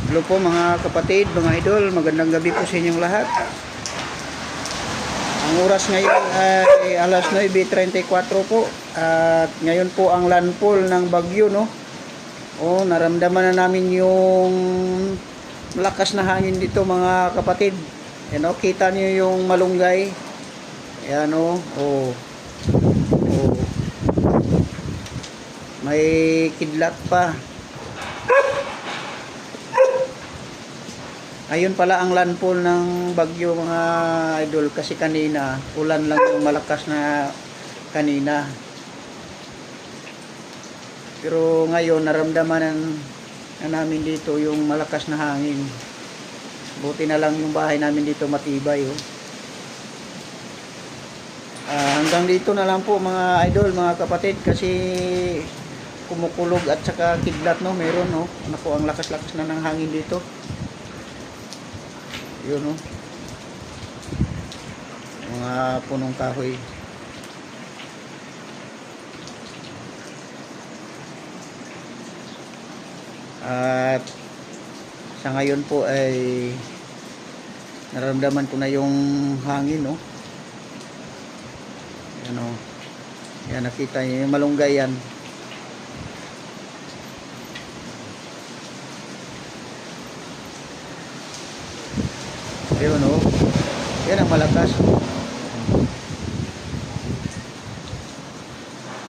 Hello po mga kapatid, mga idol, magandang gabi po sa inyong lahat. Ang oras ngayon ay alas 9:34 po. At ngayon po ang landfall ng bagyo, no? Naramdaman na namin yung malakas na hangin dito mga kapatid. Yan, kita niyo yung malunggay. Ayan, may kidlat pa. Ayun pala ang landfall ng bagyo mga idol, kasi kanina ulan lang yung malakas na kanina. Pero ngayon naramdaman na namin dito yung malakas na hangin. Buti na lang yung bahay namin dito matibay. Hanggang dito na lang po mga idol, mga kapatid, kasi kumukulog at saka kidlat, no, meron, no. Naku, ang lakas-lakas na ng hangin dito. Yun, no, mga punong kahoy. At sa ngayon po ay nararamdaman ko na yung hangin, no. Yan, no. Yan, nakita niyo yung malunggay yan. Ayun, no. Yan ang malakas.